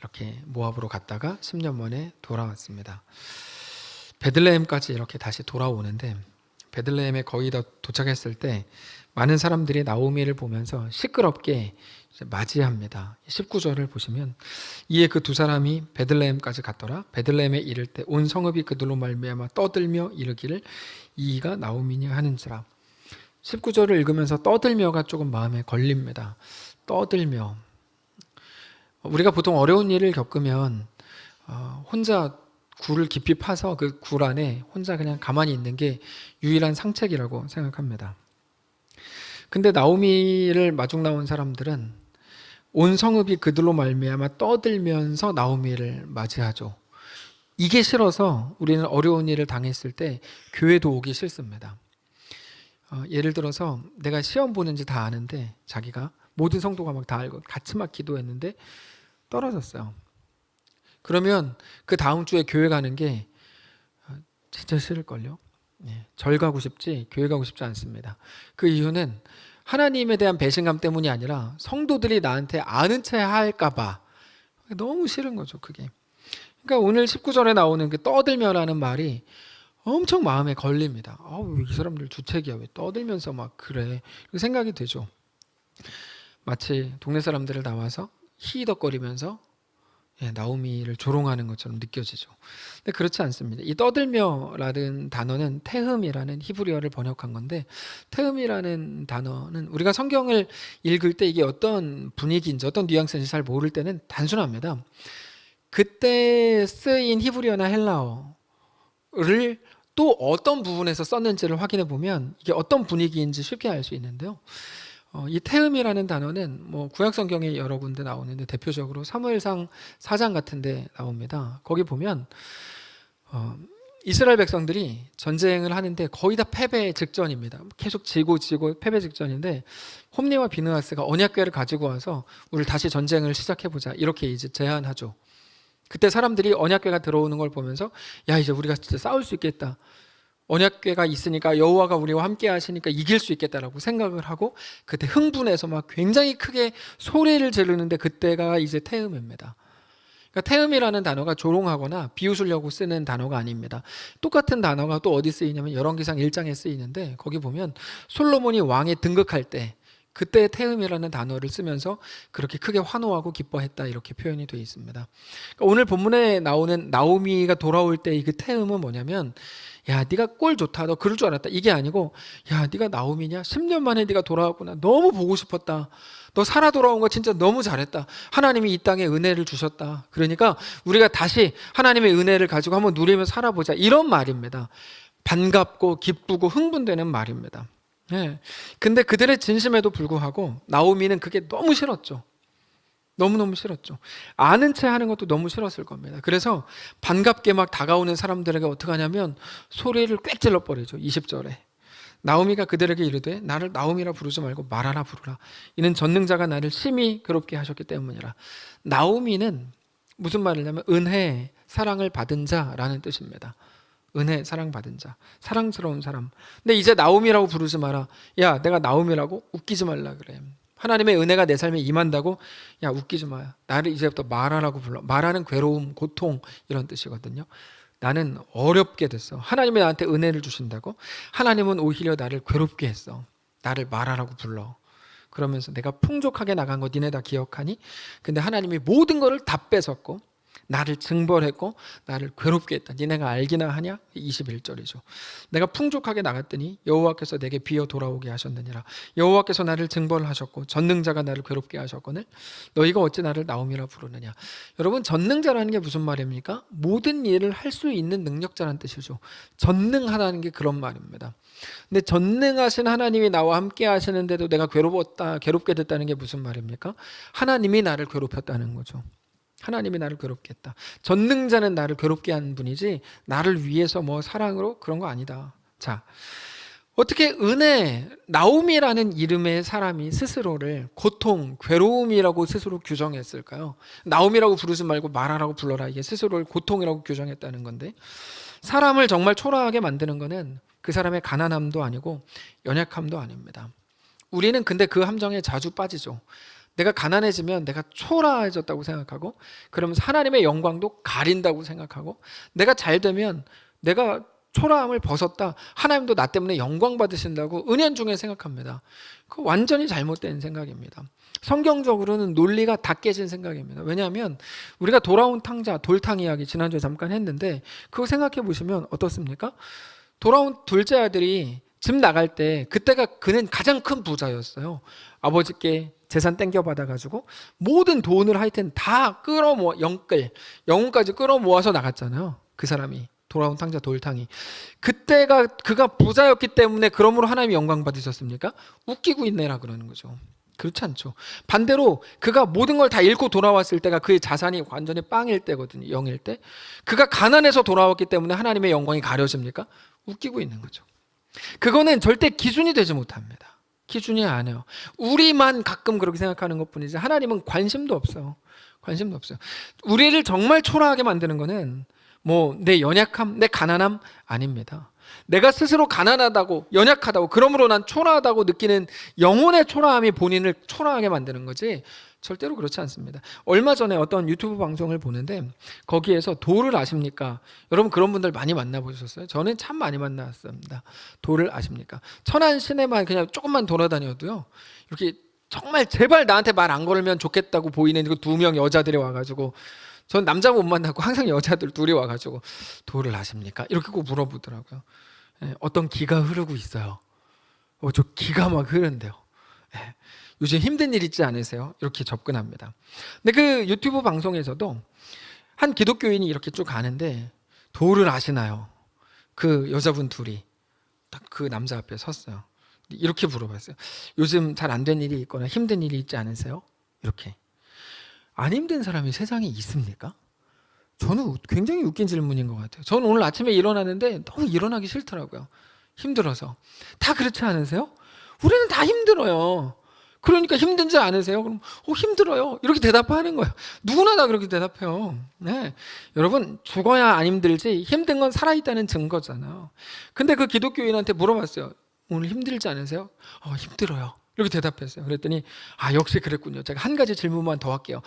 이렇게 모압으로 갔다가 10년 만에 돌아왔습니다. 베들레헴까지 이렇게 다시 돌아오는데 베들레헴에 거의 다 도착했을 때 많은 사람들이 나오미를 보면서 시끄럽게 맞이합니다. 19절을 보시면 이에 그 두 사람이 베들레헴까지 갔더라. 베들레헴에 이를 때 온 성읍이 그들로 말미암아 떠들며 이르기를 이가 나오미냐 하는지라. 19절을 읽으면서 떠들며가 조금 마음에 걸립니다. 떠들며. 우리가 보통 어려운 일을 겪으면 혼자 굴을 깊이 파서 그 굴 안에 혼자 그냥 가만히 있는 게 유일한 상책이라고 생각합니다. 근데 나오미를 마중 나온 사람들은 온 성읍이 그들로 말미암아 떠들면서 나오미를 맞이하죠. 이게 싫어서 우리는 어려운 일을 당했을 때 교회도 오기 싫습니다. 예를 들어서 내가 시험 보는지 다 아는데 자기가 모든 성도가 막 다 알고 같이 막 기도했는데 떨어졌어요. 그러면 그 다음 주에 교회 가는 게 진짜 싫을걸요. 절 가고 싶지 교회 가고 싶지 않습니다. 그 이유는 하나님에 대한 배신감 때문이 아니라 성도들이 나한테 아는 체 할까 봐 너무 싫은 거죠. 그게. 그러니까 오늘 19절에 나오는 그 떠들며라는 말이 엄청 마음에 걸립니다. 이 사람들 주책이야. 왜 떠들면서 막 그래. 그 생각이 되죠. 마치 동네 사람들을 나와서 히덕거리면서 나오미를 조롱하는 것처럼 느껴지죠. 근데 그렇지 않습니다. 이 떠들며라는 단어는 테흠이라는 히브리어를 번역한 건데 테흠이라는 단어는 우리가 성경을 읽을 때 이게 어떤 분위기인지 어떤 뉘앙스인지 잘 모를 때는 단순합니다. 그때 쓰인 히브리어나 헬라어를 또 어떤 부분에서 썼는지를 확인해 보면 이게 어떤 분위기인지 쉽게 알 수 있는데요. 이 태음이라는 단어는 구약 성경에 여러 군데 나오는데 대표적으로 사무엘상 4장 같은 데 나옵니다. 거기 보면 이스라엘 백성들이 전쟁을 하는데 거의 다 패배 직전입니다. 계속 지고 패배 직전인데 홈리와 비느하스가 언약궤를 가지고 와서 우리 다시 전쟁을 시작해보자 이렇게 이제 제안하죠. 그때 사람들이 언약궤가 들어오는 걸 보면서 야 이제 우리가 진짜 싸울 수 있겠다. 언약궤가 있으니까 여호와가 우리와 함께 하시니까 이길 수 있겠다라고 생각을 하고 그때 흥분해서 막 굉장히 크게 소리를 지르는데 그때가 이제 태음입니다. 그러니까 태음이라는 단어가 조롱하거나 비웃으려고 쓰는 단어가 아닙니다. 똑같은 단어가 또 어디 쓰이냐면 열왕기상 1장에 쓰이는데 거기 보면 솔로몬이 왕에 등극할 때 그때 태음이라는 단어를 쓰면서 그렇게 크게 환호하고 기뻐했다 이렇게 표현이 되어 있습니다. 그러니까 오늘 본문에 나오는 나오미가 돌아올 때 그 태음은 뭐냐면 야 네가 꼴 좋다 너 그럴 줄 알았다 이게 아니고 야 네가 나오미냐 10년 만에 네가 돌아왔구나 너무 보고 싶었다 너 살아 돌아온 거 진짜 너무 잘했다 하나님이 이 땅에 은혜를 주셨다 그러니까 우리가 다시 하나님의 은혜를 가지고 한번 누리며 살아보자 이런 말입니다. 반갑고 기쁘고 흥분되는 말입니다. 근데 그들의 진심에도 불구하고 나오미는 그게 너무 싫었죠. 너무너무 싫었죠. 아는 체 하는 것도 너무 싫었을 겁니다. 그래서 반갑게 막 다가오는 사람들에게 어떻게 하냐면 소리를 꽥 질러버리죠. 20절에 나오미가 그들에게 이르되 나를 나오미라 부르지 말고 마라라 부르라 이는 전능자가 나를 심히 괴롭게 하셨기 때문이라. 나오미는 무슨 말이냐면 은혜 사랑을 받은 자라는 뜻입니다. 은혜 사랑받은 자 사랑스러운 사람. 근데 이제 나오미라고 부르지 마라. 야 내가 나오미라고? 웃기지 말라 그래. 하나님의 은혜가 내 삶에 임한다고? 야 웃기지 마. 나를 이제부터 마라라고 불러. 마라는 괴로움, 고통 이런 뜻이거든요. 나는 어렵게 됐어. 하나님이 나한테 은혜를 주신다고? 하나님은 오히려 나를 괴롭게 했어. 나를 마라라고 불러. 그러면서 내가 풍족하게 나간 거 니네 다 기억하니? 근데 하나님이 모든 거를 다 뺏었고 나를 징벌했고 나를 괴롭게 했다. 니네가 알기나 하냐? 21절이죠. 내가 풍족하게 나갔더니 여호와께서 내게 비어 돌아오게 하셨느니라. 여호와께서 나를 징벌하셨고 전능자가 나를 괴롭게 하셨거늘 너희가 어찌 나를 나오미라 부르느냐. 여러분 전능자라는 게 무슨 말입니까? 모든 일을 할 수 있는 능력자라는 뜻이죠. 전능하다는 게 그런 말입니다. 근데 전능하신 하나님이 나와 함께 하시는데도 내가 괴롭게 됐다는 게 무슨 말입니까? 하나님이 나를 괴롭혔다는 거죠. 하나님이 나를 괴롭게 했다. 전능자는 나를 괴롭게 한 분이지 나를 위해서 사랑으로 그런 거 아니다. 자, 어떻게 나오미라는 이름의 사람이 스스로를 고통, 괴로움이라고 스스로 규정했을까요? 나오미라고 부르지 말고 마라라고 불러라. 이게 스스로를 고통이라고 규정했다는 건데 사람을 정말 초라하게 만드는 거는 그 사람의 가난함도 아니고 연약함도 아닙니다. 우리는 근데 그 함정에 자주 빠지죠. 내가 가난해지면 내가 초라해졌다고 생각하고, 그러면서 하나님의 영광도 가린다고 생각하고, 내가 잘 되면 내가 초라함을 벗었다, 하나님도 나 때문에 영광 받으신다고 은연중에 생각합니다. 그 완전히 잘못된 생각입니다. 성경적으로는 논리가 다 깨진 생각입니다. 왜냐하면 우리가 돌아온 탕자, 돌탕 이야기 지난주에 잠깐 했는데, 그거 생각해 보시면 어떻습니까? 돌아온 둘째 아들이 집 나갈 때, 그때가 그는 가장 큰 부자였어요. 아버지께 재산 땡겨 받아가지고 모든 돈을 하여튼 다 끌어모아, 영혼까지 끌어모아서 나갔잖아요. 그 사람이, 돌아온 탕자 돌탕이. 그때가 그가 부자였기 때문에 그러므로 하나님이 영광 받으셨습니까? 웃기고 있네라 그러는 거죠. 그렇지 않죠. 반대로 그가 모든 걸 다 잃고 돌아왔을 때가 그의 자산이 완전히 빵일 때거든요. 0일 때. 그가 가난해서 돌아왔기 때문에 하나님의 영광이 가려집니까? 웃기고 있는 거죠. 그거는 절대 기준이 되지 못합니다. 기준이 아니에요. 우리만 가끔 그렇게 생각하는 것뿐이지 하나님은 관심도 없어요. 관심도 없어요. 우리를 정말 초라하게 만드는 거는 뭐 내 연약함, 내 가난함 아닙니다. 내가 스스로 가난하다고, 연약하다고, 그러므로 난 초라하다고 느끼는 영혼의 초라함이 본인을 초라하게 만드는 거지, 절대로 그렇지 않습니다. 얼마 전에 어떤 유튜브 방송을 보는데 거기에서 도를 아십니까? 여러분 그런 분들 많이 만나보셨어요? 저는 참 많이 만났습니다. 도를 아십니까? 천안 시내만 그냥 조금만 돌아다녀도요, 이렇게 정말 제발 나한테 말 안 걸면 좋겠다고 보이는 그 2명 여자들이 와가지고, 전 남자 못 만나고 항상 여자들 둘이 와가지고 도를 아십니까? 이렇게 꼭 물어보더라고요. 어떤 기가 흐르고 있어요. 저 기가 막 흐른대요. 요즘 힘든 일 있지 않으세요? 이렇게 접근합니다. 근데 그 유튜브 방송에서도 한 기독교인이 이렇게 쭉 가는데 도를 아시나요? 그 여자분 둘이 딱 그 남자 앞에 섰어요. 이렇게 물어봤어요. 요즘 잘 안 된 일이 있거나 힘든 일이 있지 않으세요? 이렇게. 안 힘든 사람이 세상에 있습니까? 저는 굉장히 웃긴 질문인 것 같아요. 저는 오늘 아침에 일어나는데 너무 일어나기 싫더라고요. 힘들어서. 다 그렇지 않으세요? 우리는 다 힘들어요. 그러니까 힘든지 않으세요? 그럼 힘들어요. 이렇게 대답하는 거예요. 누구나 다 그렇게 대답해요. 네. 여러분 죽어야 안 힘들지, 힘든 건 살아있다는 증거잖아요. 근데 그 기독교인한테 물어봤어요. 오늘 힘들지 않으세요? 힘들어요. 이렇게 대답했어요. 그랬더니 역시 그랬군요. 제가 한 가지 질문만 더 할게요.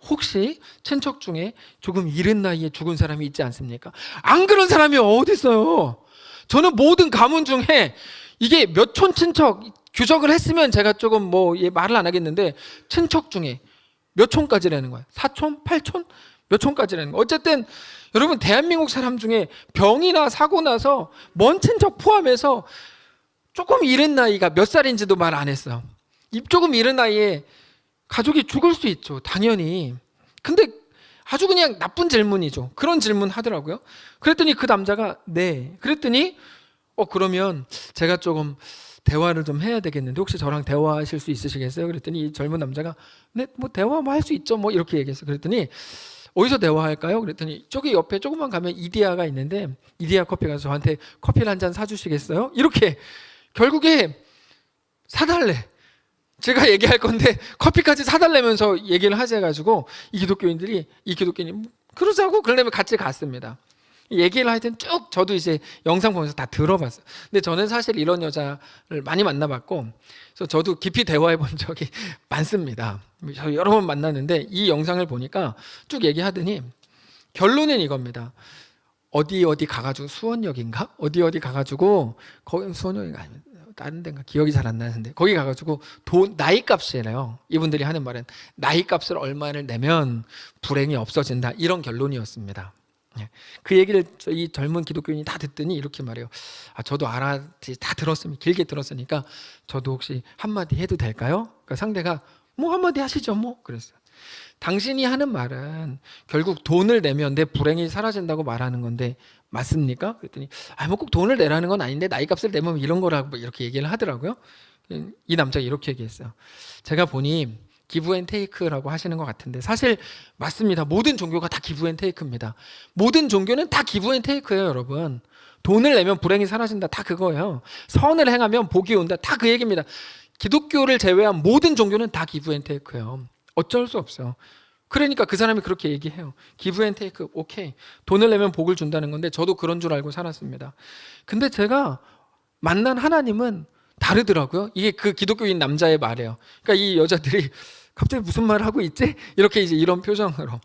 혹시 친척 중에 조금 이른 나이에 죽은 사람이 있지 않습니까? 안 그런 사람이 어디 있어요? 저는 모든 가문 중에 이게 몇 촌 친척 규적을 했으면 제가 조금 말을 안 하겠는데, 친척 중에 몇 촌까지라는 거야? 4촌? 8촌? 몇 촌까지라는 거야? 어쨌든 여러분 대한민국 사람 중에 병이나 사고 나서 먼 친척 포함해서 조금 이른 나이가 몇 살인지도 말 안 했어요. 조금 이른 나이에 가족이 죽을 수 있죠. 당연히. 근데 아주 그냥 나쁜 질문이죠. 그런 질문 하더라고요. 그랬더니 그 남자가 네. 그랬더니 그러면 제가 조금 대화를 좀 해야 되겠는데 혹시 저랑 대화하실 수 있으시겠어요? 그랬더니 이 젊은 남자가 네, 대화 할 수 있죠. 이렇게 얘기했어요. 그랬더니 어디서 대화할까요? 그랬더니 저기 옆에 조금만 가면 이디야가 있는데 이디야 커피 가서 저한테 커피를 한 잔 사주시겠어요? 이렇게. 결국에 사달래. 제가 얘기할 건데 커피까지 사달래면서 얘기를 하셔가지고 이 기독교인이 그러자고, 그러려면 같이 갔습니다. 얘기를 하여튼 쭉 저도 이제 영상 보면서 다 들어봤어요. 근데 저는 사실 이런 여자를 많이 만나봤고, 그래서 저도 깊이 대화해 본 적이 많습니다. 저 여러 번 만났는데 이 영상을 보니까 쭉 얘기하더니 결론은 이겁니다. 어디 가가지고 수원역인가? 어디 가가지고 거기 수원역인가 아니면 다른 데인가 기억이 잘 안 나는데 거기 가가지고 나이값이래요. 이분들이 하는 말은 나이값을 얼마를 내면 불행이 없어진다, 이런 결론이었습니다. 그 얘기를 이 젊은 기독교인이 다 듣더니 이렇게 말해요. 저도 다 들었습니다. 길게 들었으니까 저도 혹시 한마디 해도 될까요? 그러니까 상대가 한마디 하시죠 그랬어요. 당신이 하는 말은 결국 돈을 내면 내 불행이 사라진다고 말하는 건데 맞습니까? 그랬더니 꼭 돈을 내라는 건 아닌데 나이값을 내면 이런 거라고 이렇게 얘기를 하더라고요. 이 남자가 이렇게 얘기했어요. 제가 보니 기브 앤 테이크라고 하시는 것 같은데 사실 맞습니다. 모든 종교가 다 기브 앤 테이크입니다. 모든 종교는 다 기브 앤 테이크예요, 여러분. 돈을 내면 불행이 사라진다, 다 그거예요. 선을 행하면 복이 온다, 다 그 얘기입니다. 기독교를 제외한 모든 종교는 다 기브 앤 테이크예요. 어쩔 수 없어요. 그러니까 그 사람이 그렇게 얘기해요. 기브 앤 테이크, 오케이. 돈을 내면 복을 준다는 건데 저도 그런 줄 알고 살았습니다. 근데 제가 만난 하나님은 다르더라고요. 이게 그 기독교인 남자의 말이에요. 그러니까 이 여자들이 갑자기 무슨 말을 하고 있지? 이렇게 이제 이런 표정으로.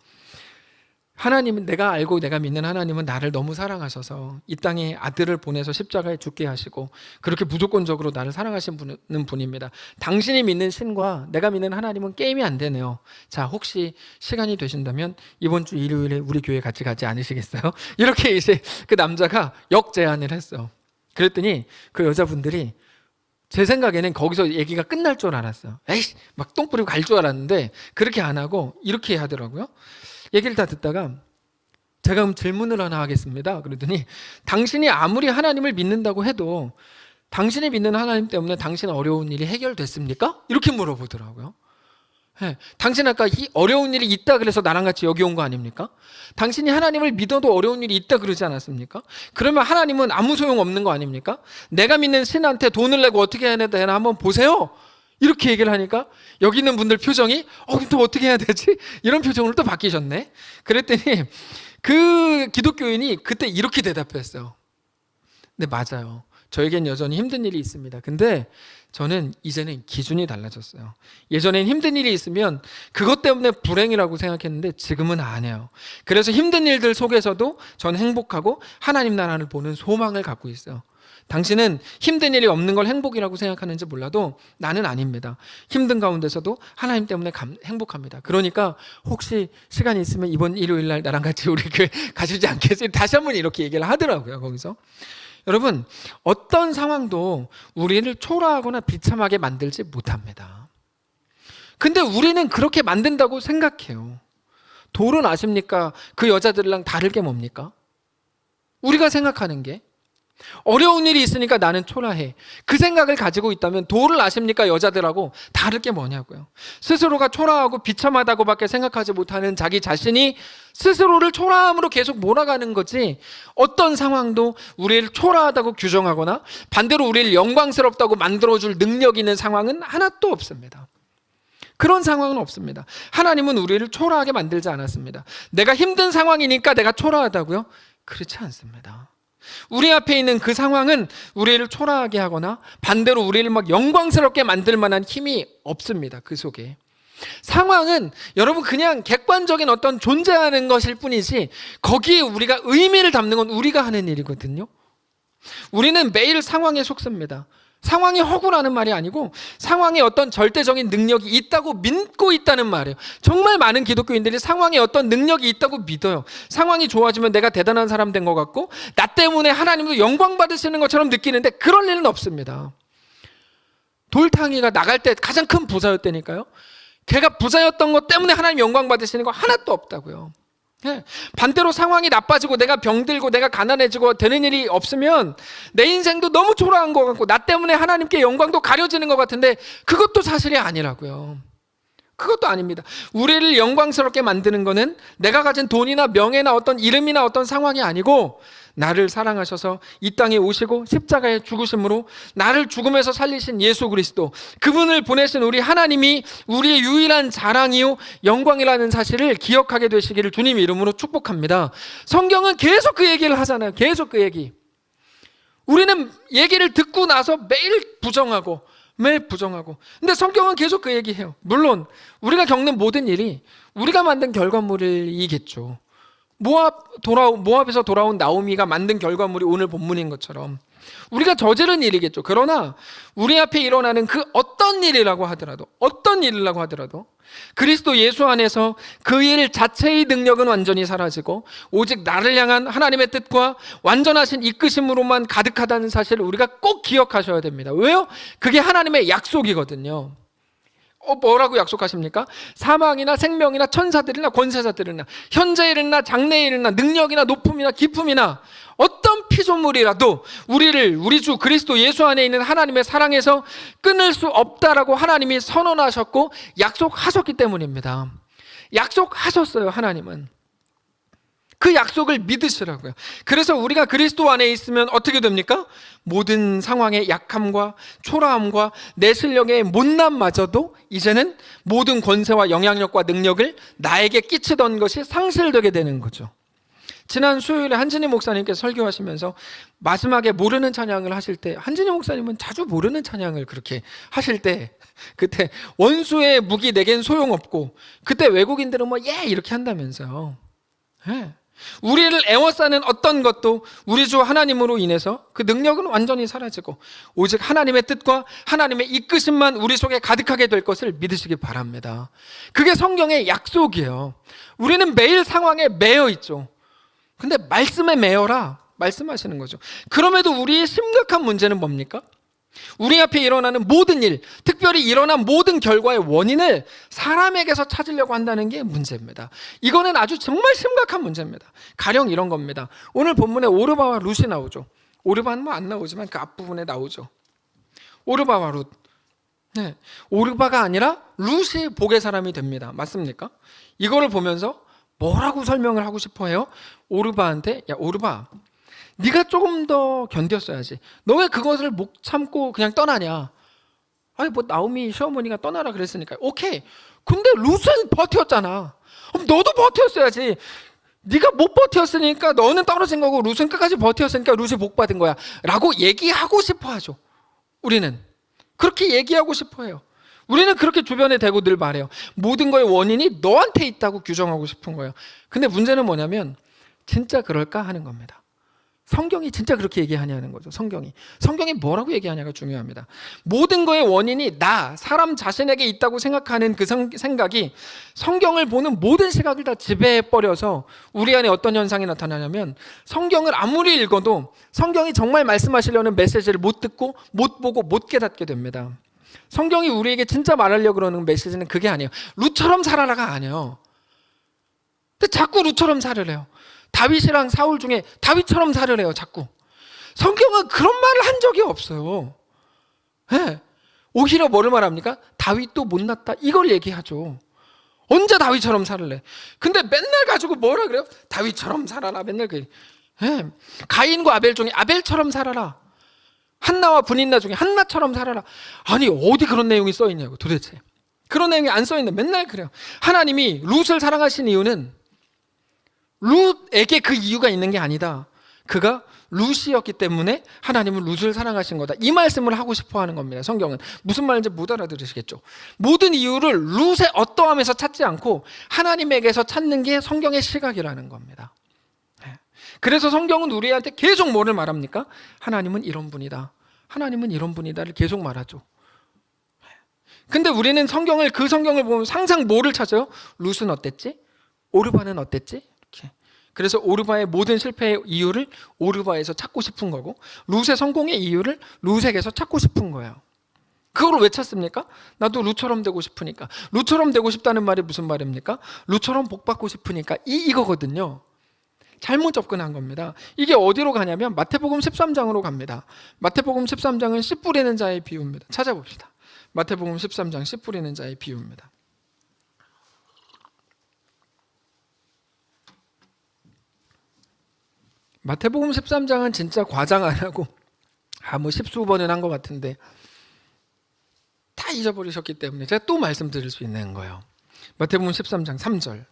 하나님은, 내가 알고 내가 믿는 하나님은 나를 너무 사랑하셔서 이 땅에 아들을 보내서 십자가에 죽게 하시고 그렇게 무조건적으로 나를 사랑하시는 분입니다. 당신이 믿는 신과 내가 믿는 하나님은 게임이 안 되네요. 자, 혹시 시간이 되신다면 이번 주 일요일에 우리 교회 같이 가지 않으시겠어요? 이렇게 이제 그 남자가 역제안을 했어. 그랬더니 그 여자분들이, 제 생각에는 거기서 얘기가 끝날 줄 알았어요. 에이씨, 막 똥 뿌리고 갈 줄 알았는데 그렇게 안 하고 이렇게 하더라고요. 얘기를 다 듣다가 제가 그럼 질문을 하나 하겠습니다. 그러더니, 당신이 아무리 하나님을 믿는다고 해도 당신이 믿는 하나님 때문에 당신 어려운 일이 해결됐습니까? 이렇게 물어보더라고요. 네. 당신 아까 이 어려운 일이 있다 그래서 나랑 같이 여기 온 거 아닙니까? 당신이 하나님을 믿어도 어려운 일이 있다 그러지 않았습니까? 그러면 하나님은 아무 소용 없는 거 아닙니까? 내가 믿는 신한테 돈을 내고 어떻게 해야 되나 한번 보세요. 이렇게 얘기를 하니까 여기 있는 분들 표정이 또 어떻게 해야 되지? 이런 표정으로 또 바뀌셨네. 그랬더니 그 기독교인이 그때 이렇게 대답했어요. 네, 맞아요. 저에겐 여전히 힘든 일이 있습니다. 근데 저는 이제는 기준이 달라졌어요. 예전엔 힘든 일이 있으면 그것 때문에 불행이라고 생각했는데 지금은 안 해요. 그래서 힘든 일들 속에서도 전 행복하고 하나님 나라를 보는 소망을 갖고 있어요. 당신은 힘든 일이 없는 걸 행복이라고 생각하는지 몰라도 나는 아닙니다. 힘든 가운데서도 하나님 때문에 행복합니다. 그러니까 혹시 시간이 있으면 이번 일요일 날 나랑 같이 우리 교회 가시지 않겠어요? 다시 한번 이렇게 얘기를 하더라고요. 거기서. 여러분, 어떤 상황도 우리를 초라하거나 비참하게 만들지 못합니다. 근데 우리는 그렇게 만든다고 생각해요. 돌은 아십니까? 그 여자들이랑 다를 게 뭡니까? 우리가 생각하는 게 어려운 일이 있으니까 나는 초라해. 그 생각을 가지고 있다면 돌을 아십니까? 여자들하고 다를 게 뭐냐고요. 스스로가 초라하고 비참하다고밖에 생각하지 못하는 자기 자신이 스스로를 초라함으로 계속 몰아가는 거지, 어떤 상황도 우리를 초라하다고 규정하거나 반대로 우리를 영광스럽다고 만들어줄 능력 있는 상황은 하나도 없습니다. 그런 상황은 없습니다. 하나님은 우리를 초라하게 만들지 않았습니다. 내가 힘든 상황이니까 내가 초라하다고요? 그렇지 않습니다. 우리 앞에 있는 그 상황은 우리를 초라하게 하거나 반대로 우리를 막 영광스럽게 만들 만한 힘이 없습니다. 그 속에 상황은 여러분 그냥 객관적인 어떤 존재하는 것일 뿐이지 거기에 우리가 의미를 담는 건 우리가 하는 일이거든요. 우리는 매일 상황에 속습니다. 상황이 허구라는 말이 아니고 상황에 어떤 절대적인 능력이 있다고 믿고 있다는 말이에요. 정말 많은 기독교인들이 상황에 어떤 능력이 있다고 믿어요. 상황이 좋아지면 내가 대단한 사람 된 것 같고 나 때문에 하나님도 영광 받으시는 것처럼 느끼는데 그럴 일은 없습니다. 돌탕이가 나갈 때 가장 큰 부자였다니까요. 걔가 부자였던 것 때문에 하나님 영광 받으시는 거 하나도 없다고요. 반대로 상황이 나빠지고 내가 병들고 내가 가난해지고 되는 일이 없으면 내 인생도 너무 초라한 것 같고 나 때문에 하나님께 영광도 가려지는 것 같은데 그것도 사실이 아니라고요. 그것도 아닙니다. 우리를 영광스럽게 만드는 것은 내가 가진 돈이나 명예나 어떤 이름이나 어떤 상황이 아니고 나를 사랑하셔서 이 땅에 오시고 십자가에 죽으심으로 나를 죽음에서 살리신 예수 그리스도, 그분을 보내신 우리 하나님이 우리의 유일한 자랑이요 영광이라는 사실을 기억하게 되시기를 주님 이름으로 축복합니다. 성경은 계속 그 얘기를 하잖아요. 계속 그 얘기. 우리는 얘기를 듣고 나서 매일 부정하고 근데 성경은 계속 그 얘기해요. 물론 우리가 겪는 모든 일이 우리가 만든 결과물이겠죠. 모압에서 돌아온 나오미가 만든 결과물이 오늘 본문인 것처럼 우리가 저지른 일이겠죠. 그러나 우리 앞에 일어나는 그 어떤 일이라고 하더라도 그리스도 예수 안에서 그 일 자체의 능력은 완전히 사라지고 오직 나를 향한 하나님의 뜻과 완전하신 이끄심으로만 가득하다는 사실을 우리가 꼭 기억하셔야 됩니다. 왜요? 그게 하나님의 약속이거든요. 뭐라고 약속하십니까? 사망이나 생명이나 천사들이나 권세자들이나 현재 일이나 장래 일이나 능력이나 높음이나 기품이나 어떤 피조물이라도 우리 주 그리스도 예수 안에 있는 하나님의 사랑에서 끊을 수 없다라고 하나님이 선언하셨고 약속하셨기 때문입니다. 약속하셨어요. 하나님은 그 약속을 믿으시라고요. 그래서 우리가 그리스도 안에 있으면 어떻게 됩니까? 모든 상황의 약함과 초라함과 내 실력의 못남마저도 이제는 모든 권세와 영향력과 능력을 나에게 끼치던 것이 상실되게 되는 거죠. 지난 수요일에 한진희 목사님께서 설교하시면서 마지막에 모르는 찬양을 하실 때, 한진희 목사님은 자주 모르는 찬양을 그렇게 하실 때, 그때 원수의 무기 내겐 소용없고, 그때 외국인들은 뭐 예 이렇게 한다면서요. 예. 우리를 애워싸는 어떤 것도 우리 주 하나님으로 인해서 그 능력은 완전히 사라지고 오직 하나님의 뜻과 하나님의 이끄심만 우리 속에 가득하게 될 것을 믿으시기 바랍니다. 그게 성경의 약속이에요. 우리는 매일 상황에 매여 있죠. 근데 말씀에 매여라 말씀하시는 거죠. 그럼에도 우리의 심각한 문제는 뭡니까? 우리 앞에 일어나는 모든 일, 특별히 일어난 모든 결과의 원인을 사람에게서 찾으려고 한다는 게 문제입니다. 이거는 아주 정말 심각한 문제입니다. 가령 이런 겁니다. 오늘 본문에 오르바와 룻이 나오죠. 오르바는 뭐 안 나오지만 그 앞부분에 나오죠. 오르바와 룻. 네. 오르바가 아니라 룻이 복의 사람이 됩니다. 맞습니까? 이거를 보면서 뭐라고 설명을 하고 싶어 해요? 오르바한테, 야 오르바, 네가 조금 더 견뎠어야지. 너 왜 그것을 못 참고 그냥 떠나냐? 아니 뭐 나오미 시어머니가 떠나라 그랬으니까 오케이. 근데 룻은 버텼잖아. 그럼 너도 버텼어야지. 네가 못 버텼으니까 너는 떨어진 거고 룻은 끝까지 버텼으니까 룻이 복 받은 거야 라고 얘기하고 싶어 하죠. 우리는 그렇게 얘기하고 싶어 해요. 우리는 그렇게 주변에 대고 늘 말해요. 모든 거의 원인이 너한테 있다고 규정하고 싶은 거예요. 근데 문제는 뭐냐면 진짜 그럴까 하는 겁니다. 성경이 진짜 그렇게 얘기하냐는 거죠. 성경이 뭐라고 얘기하냐가 중요합니다. 모든 거의 원인이 나 사람 자신에게 있다고 생각하는 그 생각이 성경을 보는 모든 시각을 다 지배해버려서 우리 안에 어떤 현상이 나타나냐면 성경을 아무리 읽어도 성경이 정말 말씀하시려는 메시지를 못 듣고 못 보고 못 깨닫게 됩니다. 성경이 우리에게 진짜 말하려고 그러는 메시지는 그게 아니에요. 룻처럼 살아라가 아니에요. 근데 자꾸 룻처럼 살으래요. 다윗이랑 사울 중에 다윗처럼 살으래요. 자꾸. 성경은 그런 말을 한 적이 없어요. 네. 오히려 뭐를 말합니까? 다윗도 못났다 이걸 얘기하죠. 언제 다윗처럼 살을래? 근데 맨날 가지고 뭐라 그래요? 다윗처럼 살아라 맨날 그래. 네. 가인과 아벨 중에 아벨처럼 살아라. 한나와 분인나 중에 한나처럼 살아라. 아니 어디 그런 내용이 써있냐고 도대체. 그런 내용이 안 써있는데 맨날 그래요. 하나님이 룻을 사랑하신 이유는 룻에게 그 이유가 있는 게 아니다. 그가 룻이었기 때문에 하나님은 룻을 사랑하신 거다. 이 말씀을 하고 싶어 하는 겁니다. 성경은. 무슨 말인지 못 알아들으시겠죠. 모든 이유를 룻의 어떠함에서 찾지 않고 하나님에게서 찾는 게 성경의 시각이라는 겁니다. 그래서 성경은 우리한테 계속 뭐를 말합니까? 하나님은 이런 분이다. 하나님은 이런 분이다를 계속 말하죠. 근데 우리는 그 성경을 보면 항상 뭐를 찾아요? 룻은 어땠지? 오르바는 어땠지? 그래서 오르바의 모든 실패의 이유를 오르바에서 찾고 싶은 거고 룻의 성공의 이유를 룻에게서 찾고 싶은 거예요. 그걸 왜 찾습니까? 나도 룻처럼 되고 싶으니까. 룻처럼 되고 싶다는 말이 무슨 말입니까? 룻처럼 복 받고 싶으니까 이거거든요. 잘못 접근한 겁니다. 이게 어디로 가냐면 마태복음 13장으로 갑니다. 마태복음 13장은 씨 뿌리는 자의 비유입니다. 찾아봅시다. 마태복음 13장 씨 뿌리는 자의 비유입니다. 마태복음 13장은 진짜 과장 안 하고 뭐 10수번은 한 것 같은데 다 잊어버리셨기 때문에 제가 또 말씀드릴 수 있는 거예요. 마태복음 13장 3절.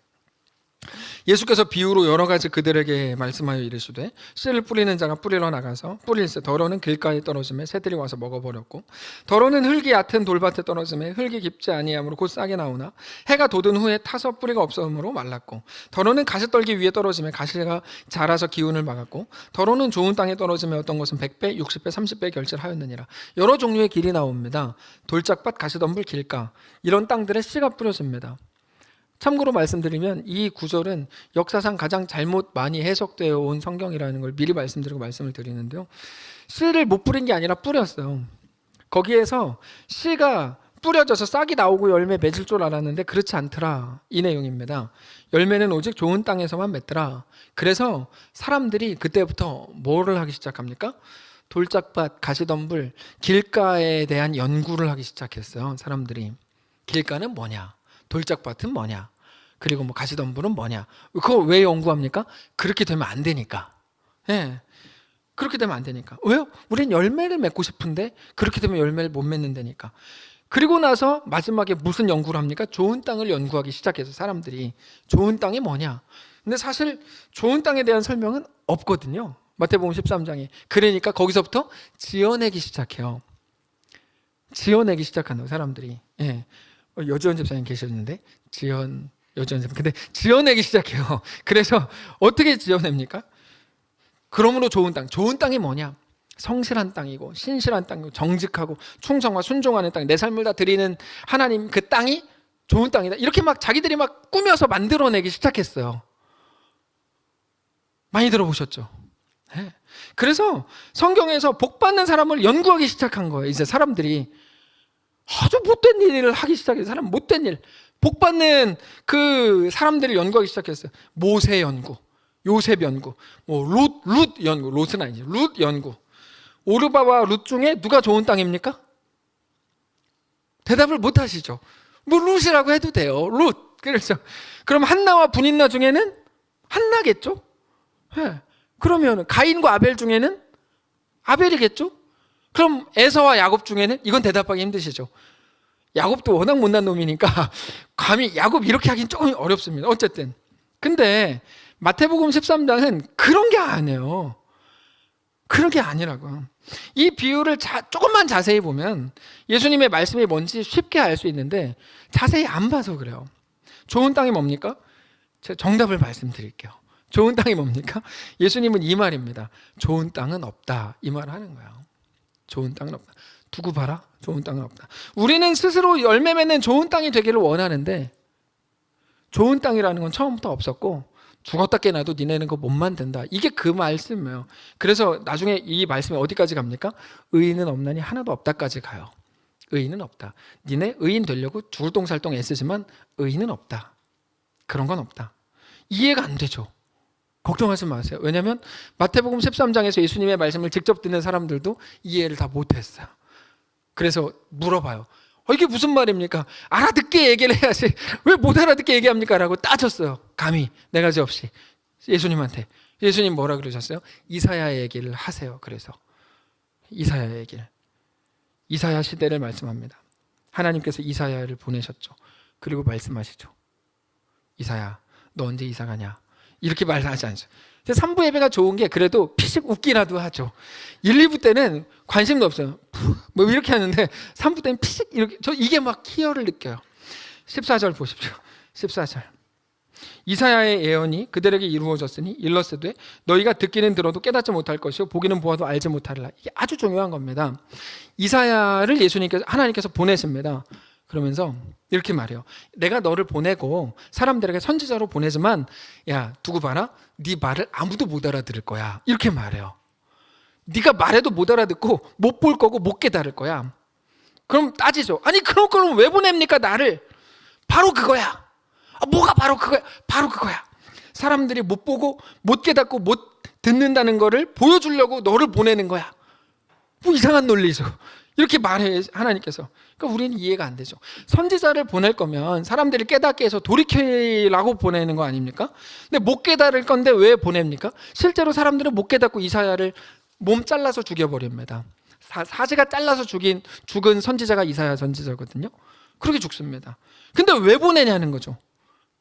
예수께서 비유로 여러 가지 그들에게 말씀하여 이르시되 씨를 뿌리는 자가 뿌리러 나가서 뿌릴새 더러는 길가에 떨어지매 새들이 와서 먹어버렸고 더러는 흙이 얕은 돌밭에 떨어지매 흙이 깊지 아니하므로 곧 싹이 나오나 해가 돋은 후에 타서 뿌리가 없어므로 말랐고 더러는 가시떨기 위에 떨어지매 가시가 자라서 기운을 막았고 더러는 좋은 땅에 떨어지매 어떤 것은 100배, 60배, 30배 결실하였느니라. 여러 종류의 길이 나옵니다. 돌짝밭, 가시덤불, 길가 이런 땅들에 씨가 뿌려집니다. 참고로 말씀드리면 이 구절은 역사상 가장 잘못 많이 해석되어 온 성경이라는 걸 미리 말씀드리고 말씀을 드리는데요. 씨를 못 뿌린 게 아니라 뿌렸어요. 거기에서 씨가 뿌려져서 싹이 나오고 열매 맺을 줄 알았는데 그렇지 않더라. 이 내용입니다. 열매는 오직 좋은 땅에서만 맺더라. 그래서 사람들이 그때부터 뭐를 하기 시작합니까? 돌짝밭, 가시덤불, 길가에 대한 연구를 하기 시작했어요. 사람들이. 길가는 뭐냐? 돌짝밭은 뭐냐? 그리고 뭐 가시덤불은 뭐냐? 그걸 왜 연구합니까? 그렇게 되면 안 되니까. 예. 그렇게 되면 안 되니까. 왜요? 우린 열매를 맺고 싶은데 그렇게 되면 열매를 못 맺는다니까. 그리고 나서 마지막에 무슨 연구를 합니까? 좋은 땅을 연구하기 시작해서 사람들이 좋은 땅이 뭐냐? 근데 사실 좋은 땅에 대한 설명은 없거든요. 마태복음 13장에. 그러니까 거기서부터 지어내기 시작해요. 지어내기 시작한다고 사람들이. 예. 여지원 집사님 계셨는데 여지원 집사님. 근데 지어내기 시작해요. 그래서 어떻게 지어냅니까? 그러므로 좋은 땅. 좋은 땅이 뭐냐? 성실한 땅이고 신실한 땅이고 정직하고 충성과 순종하는 땅. 내 삶을 다 드리는 하나님 그 땅이 좋은 땅이다. 이렇게 막 자기들이 막 꾸며서 만들어내기 시작했어요. 많이 들어보셨죠? 네. 그래서 성경에서 복 받는 사람을 연구하기 시작한 거예요. 이제 사람들이 아주 못된 일을 하기 시작해서 사람 못된 일, 복 받는 그 사람들을 연구하기 시작했어요. 모세 연구, 요셉 연구, 뭐 룻 연구, 롯은 아니지, 룻 연구. 오르바와 룻 중에 누가 좋은 땅입니까? 대답을 못 하시죠. 뭐 룻이라고 해도 돼요. 룻. 그렇죠. 그럼 한나와 분인나 중에는 한나겠죠? 네. 그러면 가인과 아벨 중에는 아벨이겠죠? 그럼 에서와 야곱 중에는 이건 대답하기 힘드시죠? 야곱도 워낙 못난 놈이니까 감히 야곱 이렇게 하긴 조금 어렵습니다. 어쨌든 근데 마태복음 13장은 그런 게 아니에요. 그런 게 아니라고. 이 비유를 조금만 자세히 보면 예수님의 말씀이 뭔지 쉽게 알 수 있는데 자세히 안 봐서 그래요. 좋은 땅이 뭡니까? 제가 정답을 말씀드릴게요. 좋은 땅이 뭡니까? 예수님은 이 말입니다. 좋은 땅은 없다. 이 말을 하는 거예요. 좋은 땅은 없다. 두고 봐라. 좋은 땅은 없다. 우리는 스스로 열매 맺는 좋은 땅이 되기를 원하는데 좋은 땅이라는 건 처음부터 없었고 죽었다 깨나도 니네는 그거 못 만든다. 이게 그 말씀이에요. 그래서 나중에 이 말씀이 어디까지 갑니까? 의인은 없나니 하나도 없다까지 가요. 의인은 없다. 니네 의인 되려고 죽을 똥살똥 애쓰지만 의인은 없다. 그런 건 없다. 이해가 안 되죠. 걱정하지 마세요. 왜냐하면 마태복음 13장에서 예수님의 말씀을 직접 듣는 사람들도 이해를 다 못했어요. 그래서 물어봐요. 이게 무슨 말입니까? 알아듣게 얘기를 해야지 왜 못 알아듣게 얘기합니까? 라고 따졌어요. 감히 내가지 없이 예수님한테. 예수님 뭐라 그러셨어요? 이사야 얘기를 하세요. 그래서 이사야 얘기를. 이사야 시대를 말씀합니다. 하나님께서 이사야를 보내셨죠. 그리고 말씀하시죠. 이사야 너 언제 이사 가냐? 이렇게 말하지 않죠. 3부 예배가 좋은 게 그래도 피식 웃기라도 하죠. 1, 2부 때는 관심도 없어요. 뭐 이렇게 하는데 3부 때는 피식 이렇게. 저 이게 막 희열을 느껴요. 14절 보십시오. 14절. 이사야의 예언이 그들에게 이루어졌으니 일러스되 너희가 듣기는 들어도 깨닫지 못할 것이요 보기는 보아도 알지 못하리라. 이게 아주 중요한 겁니다. 이사야를 하나님께서 보내십니다. 그러면서 이렇게 말해요. 내가 너를 보내고 사람들에게 선지자로 보내지만 야 두고 봐라. 네 말을 아무도 못 알아들을 거야. 이렇게 말해요. 네가 말해도 못 알아듣고 못 볼 거고 못 깨달을 거야. 그럼 따지죠. 아니 그런 걸로 왜 보냅니까 나를? 바로 그거야. 뭐가 바로 그거야? 바로 그거야. 사람들이 못 보고 못 깨닫고 못 듣는다는 거를 보여주려고 너를 보내는 거야. 뭐 이상한 논리죠. 이렇게 말해 하나님께서. 그러니까 우리는 이해가 안 되죠. 선지자를 보낼 거면 사람들이 깨닫게 해서 돌이키라고 보내는 거 아닙니까? 근데 못 깨달을 건데 왜 보냅니까? 실제로 사람들은 못 깨닫고 이사야를 몸 잘라서 죽여버립니다. 사지가 잘라서 죽은 선지자가 이사야 선지자거든요. 그렇게 죽습니다. 근데 왜 보내냐는 거죠.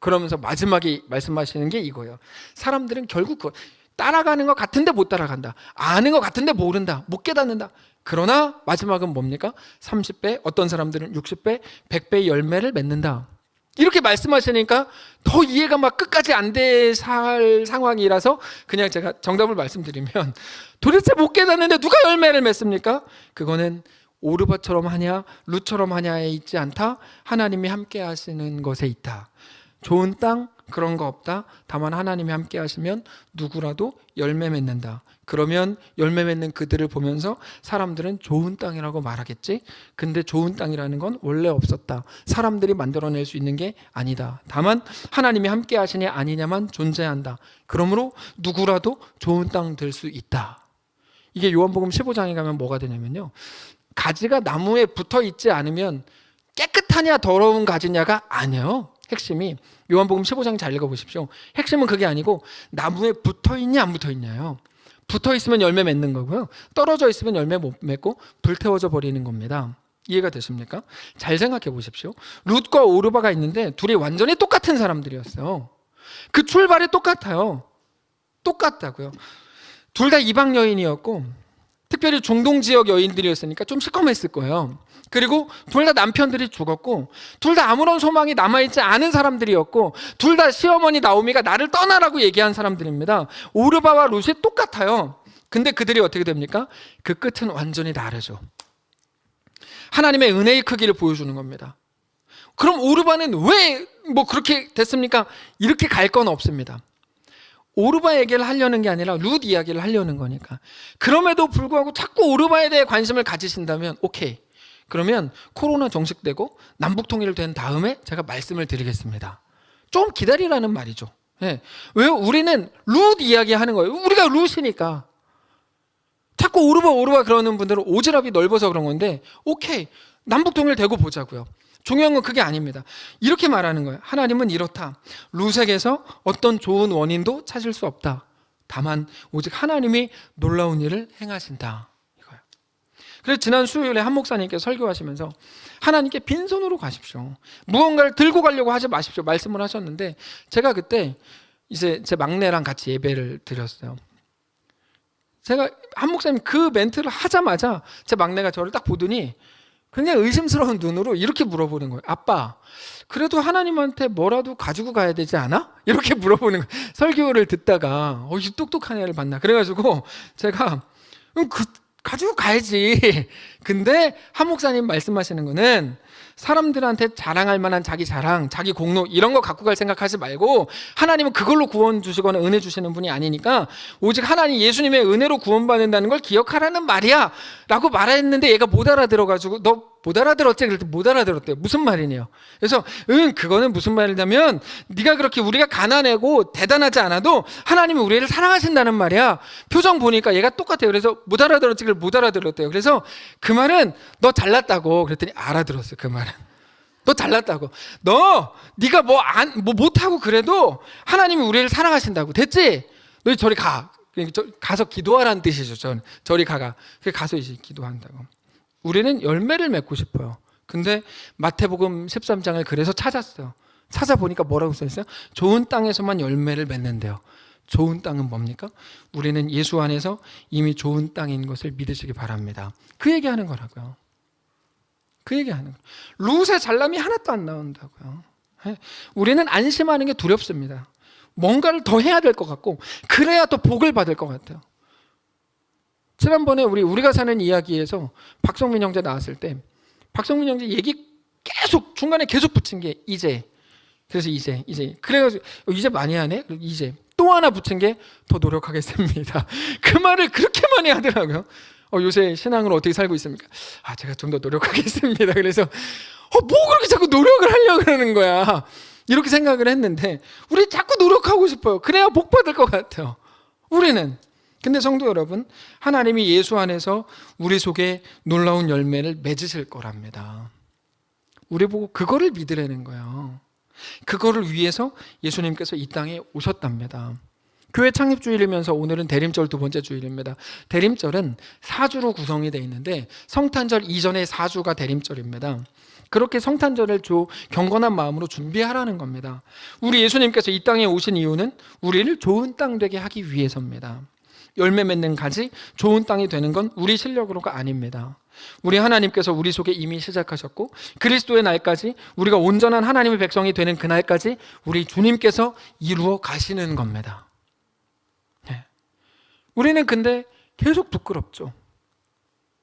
그러면서 마지막에 말씀하시는 게 이거예요. 사람들은 결국 따라가는 것 같은데 못 따라간다. 아는 것 같은데 모른다. 못 깨닫는다. 그러나 마지막은 뭡니까? 30배, 어떤 사람들은 60배, 100배의 열매를 맺는다. 이렇게 말씀하시니까 더 이해가 막 끝까지 안 될 상황이라서 그냥 제가 정답을 말씀드리면 도대체 못 깨닫는데 누가 열매를 맺습니까? 그거는 오르바처럼 하냐 룻처럼 하냐에 있지 않다. 하나님이 함께 하시는 것에 있다. 좋은 땅 그런 거 없다. 다만 하나님이 함께 하시면 누구라도 열매 맺는다. 그러면 열매 맺는 그들을 보면서 사람들은 좋은 땅이라고 말하겠지. 근데 좋은 땅이라는 건 원래 없었다. 사람들이 만들어낼 수 있는 게 아니다. 다만 하나님이 함께 하시냐 아니냐만 존재한다. 그러므로 누구라도 좋은 땅 될 수 있다. 이게 요한복음 15장에 가면 뭐가 되냐면요. 가지가 나무에 붙어 있지 않으면 깨끗하냐 더러운 가지냐가 아니에요. 핵심이 요한복음 15장 잘 읽어보십시오. 핵심은 그게 아니고 나무에 붙어있냐 안 붙어있냐요. 붙어있으면 열매 맺는 거고요. 떨어져 있으면 열매 못 맺고 불태워져 버리는 겁니다. 이해가 되십니까? 잘 생각해 보십시오. 룻과 오르바가 있는데 둘이 완전히 똑같은 사람들이었어요. 그 출발이 똑같아요. 똑같다고요. 둘 다 이방 여인이었고 특별히 중동 지역 여인들이었으니까 좀 시커맸을 거예요. 그리고 둘 다 남편들이 죽었고 둘 다 아무런 소망이 남아있지 않은 사람들이었고 둘 다 시어머니 나오미가 나를 떠나라고 얘기한 사람들입니다. 오르바와 룻이 똑같아요. 근데 그들이 어떻게 됩니까? 그 끝은 완전히 다르죠. 하나님의 은혜의 크기를 보여주는 겁니다. 그럼 오르바는 왜 뭐 그렇게 됐습니까? 이렇게 갈 건 없습니다. 오르바 얘기를 하려는 게 아니라 룻 이야기를 하려는 거니까. 그럼에도 불구하고 자꾸 오르바에 대해 관심을 가지신다면 오케이. 그러면 코로나 정식되고 남북 통일된 다음에 제가 말씀을 드리겠습니다. 좀 기다리라는 말이죠. 네. 왜 우리는 룻 이야기하는 거예요. 우리가 룻이니까. 자꾸 오르바 그러는 분들은 오지랖이 넓어서 그런 건데 오케이. 남북 통일되고 보자고요. 중요한 건 그게 아닙니다. 이렇게 말하는 거예요. 하나님은 이렇다. 룻에게서 어떤 좋은 원인도 찾을 수 없다. 다만 오직 하나님이 놀라운 일을 행하신다. 이거예요. 그래서 지난 수요일에 한 목사님께서 설교하시면서 하나님께 빈손으로 가십시오. 무언가를 들고 가려고 하지 마십시오. 말씀을 하셨는데 제가 그때 이제 제 막내랑 같이 예배를 드렸어요. 제가 한 목사님 그 멘트를 하자마자 제 막내가 저를 딱 보더니 굉장히 의심스러운 눈으로 이렇게 물어보는 거예요. 아빠, 그래도 하나님한테 뭐라도 가지고 가야 되지 않아? 이렇게 물어보는 거예요. 설교를 듣다가 이 똑똑한 애를 봤나. 그래가지고 제가 가지고 가야지. 근데 한 목사님 말씀하시는 거는 사람들한테 자랑할 만한 자기 자랑, 자기 공로 이런 거 갖고 갈 생각하지 말고 하나님은 그걸로 구원 주시거나 은혜 주시는 분이 아니니까 오직 하나님 예수님의 은혜로 구원받는다는 걸 기억하라는 말이야 라고 말했는데 얘가 못 알아들어가지고 너 못 알아들었지? 그랬더니 못 알아들었대요. 무슨 말이네요. 그래서 그거는 무슨 말이냐면 네가 그렇게 우리가 가난하고 대단하지 않아도 하나님이 우리를 사랑하신다는 말이야. 표정 보니까 얘가 똑같아요. 그래서 못 알아들었지? 못 알아들었대요. 그래서 그 말은 너 잘났다고 그랬더니 알아들었어요. 그 말은 너 잘났다고. 네가 뭐 못하고 그래도 하나님이 우리를 사랑하신다고. 됐지? 너 저리 가. 가서 기도하라는 뜻이죠. 저리 가가. 가서 이제 기도한다고. 우리는 열매를 맺고 싶어요. 근데 마태복음 13장을 그래서 찾았어요. 찾아보니까 뭐라고 써있어요? 좋은 땅에서만 열매를 맺는데요. 좋은 땅은 뭡니까? 우리는 예수 안에서 이미 좋은 땅인 것을 믿으시기 바랍니다. 그 얘기하는 거라고요. 그 얘기하는 거예요. 룻의 잘남이 하나도 안 나온다고요. 우리는 안심하는 게 두렵습니다. 뭔가를 더 해야 될 것 같고 그래야 또 복을 받을 것 같아요. 지난번에 우리가 사는 이야기에서 박성민 형제 나왔을 때 박성민 형제 얘기 계속 중간에 계속 붙인 게 이제. 그래서 이제 그래가지고 이제 많이 하네. 이제 또 하나 붙인 게 더 노력하겠습니다. 그 말을 그렇게 많이 하더라고요. 요새 신앙으로 어떻게 살고 있습니까? 제가 좀 더 노력하겠습니다. 그래서 뭐 그렇게 자꾸 노력을 하려고 그러는 거야. 이렇게 생각을 했는데 우리 자꾸 노력하고 싶어요. 그래야 복 받을 것 같아요. 우리는. 근데 성도 여러분, 하나님이 예수 안에서 우리 속에 놀라운 열매를 맺으실 거랍니다. 우리 보고 그거를 믿으라는 거예요. 그거를 위해서 예수님께서 이 땅에 오셨답니다. 교회 창립주일이면서 오늘은 대림절 두 번째 주일입니다. 대림절은 4주로 구성이 되어 있는데 성탄절 이전의 4주가 대림절입니다. 그렇게 성탄절을 경건한 마음으로 준비하라는 겁니다. 우리 예수님께서 이 땅에 오신 이유는 우리를 좋은 땅 되게 하기 위해서입니다. 열매 맺는 가지 좋은 땅이 되는 건 우리 실력으로가 아닙니다. 우리 하나님께서 우리 속에 이미 시작하셨고 그리스도의 날까지 우리가 온전한 하나님의 백성이 되는 그날까지 우리 주님께서 이루어 가시는 겁니다. 우리는 근데 계속 부끄럽죠.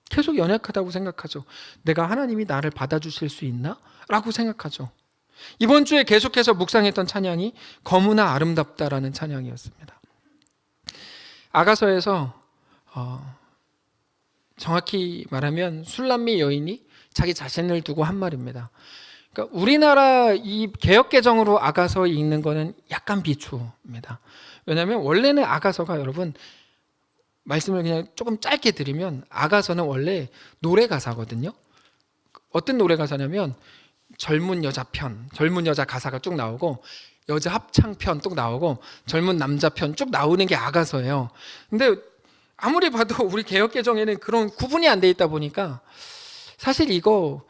계속 연약하다고 생각하죠. 내가 하나님이 나를 받아주실 수 있나? 라고 생각하죠. 이번 주에 계속해서 묵상했던 찬양이 거무나 아름답다라는 찬양이었습니다. 아가서에서 정확히 말하면 술람미 여인이 자기 자신을 두고 한 말입니다. 그러니까 우리나라 이 개역개정으로 아가서 읽는 거는 약간 비추입니다. 왜냐하면 원래는 아가서가 여러분 말씀을 그냥 조금 짧게 드리면 아가서는 원래 노래 가사거든요. 어떤 노래 가사냐면 젊은 여자 편, 젊은 여자 가사가 쭉 나오고 여자 합창 편 쭉 나오고 젊은 남자 편 쭉 나오는 게 아가서예요. 근데 아무리 봐도 우리 개역개정에는 그런 구분이 안 돼 있다 보니까 사실 이거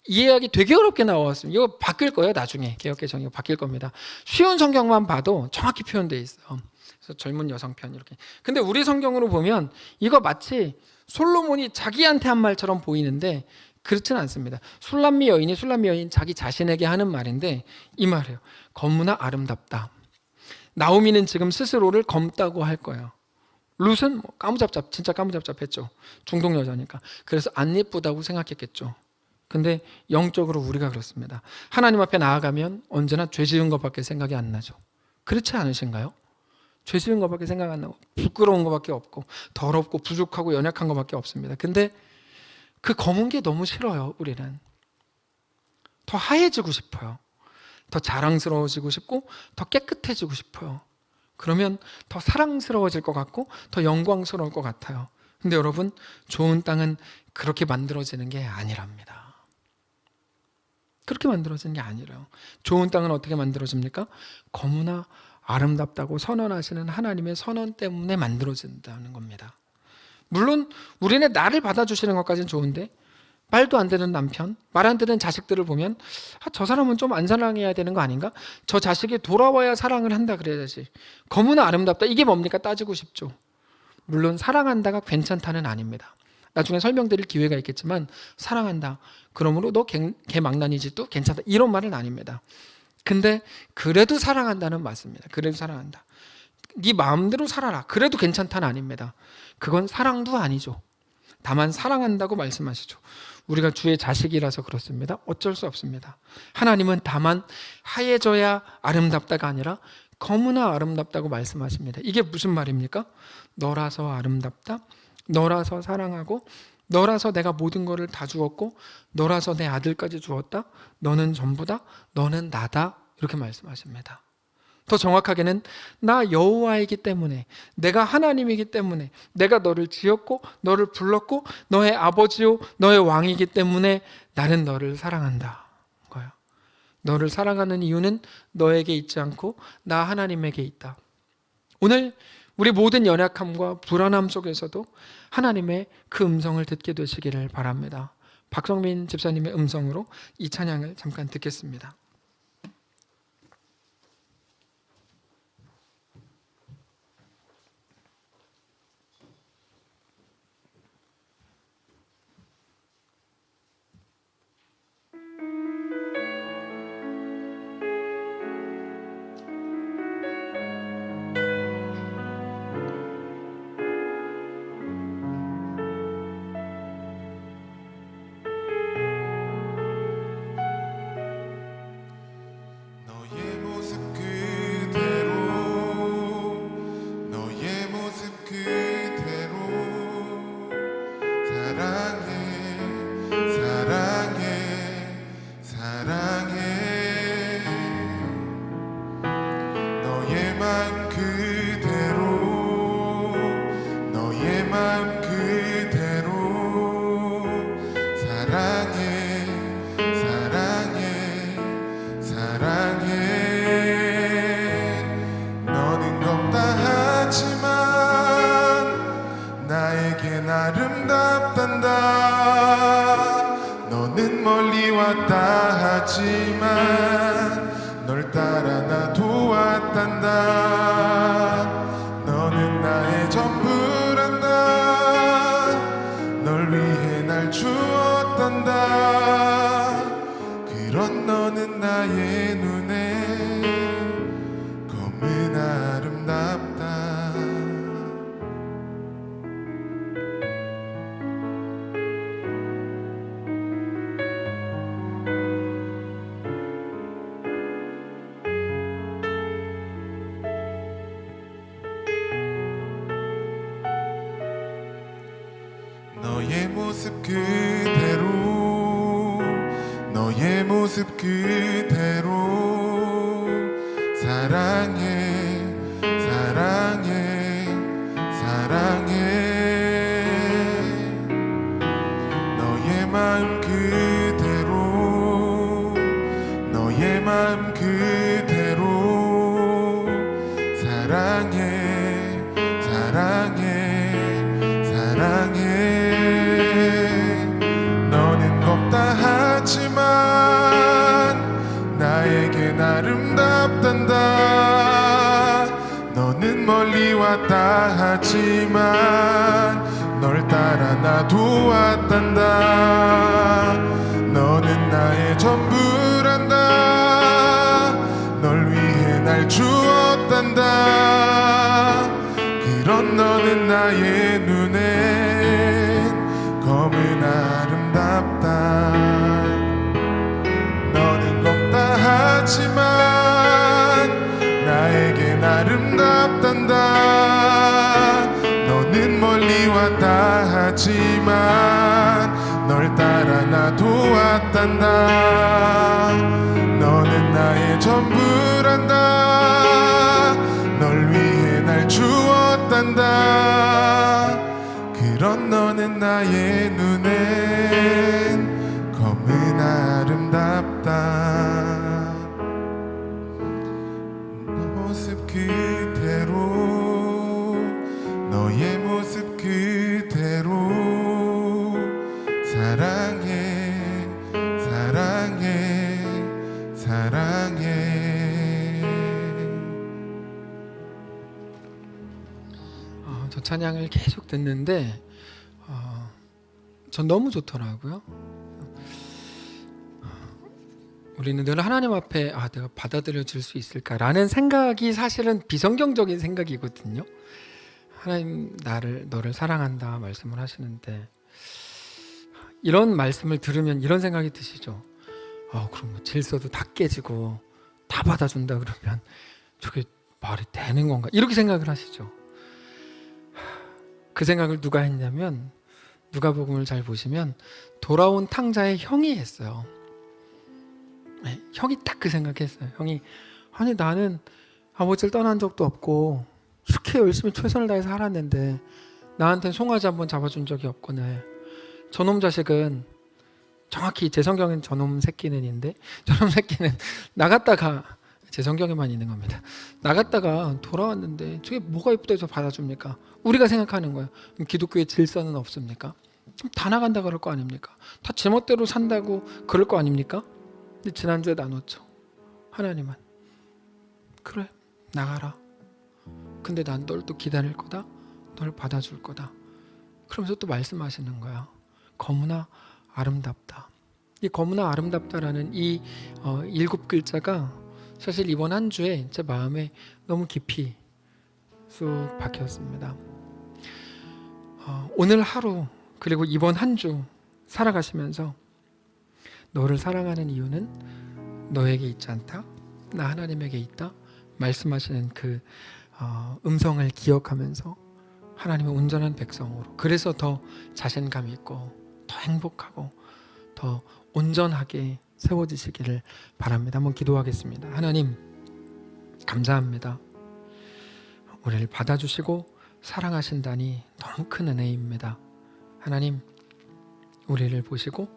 이해하기 되게 어렵게 나왔습니다. 이거 바뀔 거예요. 나중에 개역개정이 바뀔 겁니다. 쉬운 성경만 봐도 정확히 표현되어 있어요. 그래서 젊은 여성 편 이렇게. 근데 우리 성경으로 보면 이거 마치 솔로몬이 자기한테 한 말처럼 보이는데 그렇지는 않습니다. 술람미 여인 자기 자신에게 하는 말인데 이 말이에요. 검무나 아름답다. 나오미는 지금 스스로를 검다고 할 거예요. 룻은 진짜 까무잡잡했죠. 중동 여자니까. 그래서 안 예쁘다고 생각했겠죠. 근데 영적으로 우리가 그렇습니다. 하나님 앞에 나아가면 언제나 죄 지은 것밖에 생각이 안 나죠. 그렇지 않으신가요? 죄 지은 것밖에 생각 안 나고 부끄러운 것밖에 없고 더럽고 부족하고 연약한 것밖에 없습니다. 근데 그 검은 게 너무 싫어요. 우리는 더 하얘지고 싶어요. 더 자랑스러워지고 싶고 더 깨끗해지고 싶어요. 그러면 더 사랑스러워질 것 같고 더 영광스러울 것 같아요. 근데 여러분, 좋은 땅은 그렇게 만들어지는 게 아니랍니다. 그렇게 만들어지는 게 아니래요. 좋은 땅은 어떻게 만들어집니까? 검으나 아름답다고 선언하시는 하나님의 선언 때문에 만들어진다는 겁니다. 물론 우리는 나를 받아주시는 것까지는 좋은데 말도 안 되는 남편, 말 안 되는 자식들을 보면 저 사람은 좀 안 사랑해야 되는 거 아닌가? 저 자식이 돌아와야 사랑을 한다 그래야지. 검으나 아름답다 이게 뭡니까? 따지고 싶죠. 물론 사랑한다가 괜찮다는 아닙니다. 나중에 설명드릴 기회가 있겠지만 사랑한다. 그러므로 너 개망난이지 또 괜찮다. 이런 말은 아닙니다. 근데 그래도 사랑한다는 맞습니다. 그래도 사랑한다. 네 마음대로 살아라. 그래도 괜찮다는 아닙니다. 그건 사랑도 아니죠. 다만 사랑한다고 말씀하시죠. 우리가 주의 자식이라서 그렇습니다. 어쩔 수 없습니다. 하나님은 다만 하얘져야 아름답다가 아니라 검으나 아름답다고 말씀하십니다. 이게 무슨 말입니까? 너라서 아름답다. 너라서 사랑하고 너라서 내가 모든 것을 다 주었고 너라서 내 아들까지 주었다. 너는 전부다. 너는 나다. 이렇게 말씀하십니다. 더 정확하게는 나 여호와이기 때문에, 내가 하나님이기 때문에, 내가 너를 지었고 너를 불렀고 너의 아버지요 너의 왕이기 때문에 나는 너를 사랑한다. 거야. 너를 사랑하는 이유는 너에게 있지 않고 나 하나님에게 있다. 오늘 우리 모든 연약함과 불안함 속에서도 하나님의 그 음성을 듣게 되시기를 바랍니다. 박성민 집사님의 음성으로 이 찬양을 잠깐 듣겠습니다. 너는 멀리 왔다 하지만 널 따라 나도 왔단다. 너는 나의 전부란다. 널 위해 날 주었단다. 그런 너는 나의 눈에 검은 아름답다. 너의 모습 그대로 너의 모습 그대로 사랑해 사랑해 사랑해 너의 마음 그대로 너의 마음 그대로 사랑해 사랑해 사랑해 너는 걷다 하지만 멀리 왔다 하지만 널 따라 나도 왔단다. 너는 나의 전부란다. 널 위해 날 주었단다. 그런 너는 나의 눈엔 검은 아름답다. 너는 걷다 하지만 나에겐 아름답단다. 너는 멀리 왔다 하지만 널 따라 나도 왔단다. 너는 나의 전부란다. 널 위해 날 주었단다. 그런 너는 나의 눈엔 검은 아름답다. 모습 그대로 너의 모습 그대로 사랑해 사랑해 사랑해. 저 찬양을 계속 듣는데 전 너무 좋더라고요. 우리는 늘 하나님 앞에 내가 받아들여질 수 있을까라는 생각이 사실은 비성경적인 생각이거든요. 하나님 너를 사랑한다 말씀을 하시는데 이런 말씀을 들으면 이런 생각이 드시죠. 그럼 뭐 질서도 다 깨지고 다 받아준다 그러면 저게 말이 되는 건가? 이렇게 생각을 하시죠. 그 생각을 누가 했냐면 누가복음을 잘 보시면 돌아온 탕자의 형이 했어요. 네, 형이 딱 그 생각했어요. 형이 아니 나는 아버지를 떠난 적도 없고 이렇게 열심히 최선을 다해서 살았는데 나한테는 송아지 한번 잡아준 적이 없거늘. 저놈 자식은 정확히 제 성경엔 저놈 새끼는인데 저놈 새끼는 나갔다가 제 성경에만 있는 겁니다. 나갔다가 돌아왔는데 저게 뭐가 이쁘다 해서 받아줍니까? 우리가 생각하는 거예요. 그럼 기독교의 질서는 없습니까? 다 나간다 그럴 거 아닙니까? 다 제멋대로 산다고 그럴 거 아닙니까? 근데 지난주에 나눴죠. 하나님은 그래 나가라. 근데 난 널 또 기다릴 거다. 널 받아줄 거다. 그러면서 또 말씀하시는 거야. 거무나 아름답다. 이 거무나 아름답다라는 이 7글자가 사실 이번 한 주에 제 마음에 너무 깊이 쑥 박혔습니다. 오늘 하루 그리고 이번 한 주 살아가시면서 너를 사랑하는 이유는 너에게 있지 않다. 나 하나님에게 있다. 말씀하시는 그 음성을 기억하면서 하나님의 온전한 백성으로 그래서 더 자신감 있고 더 행복하고 더 온전하게 세워지시기를 바랍니다. 한번 기도하겠습니다. 하나님 감사합니다. 우리를 받아주시고 사랑하신다니 너무 큰 은혜입니다. 하나님 우리를 보시고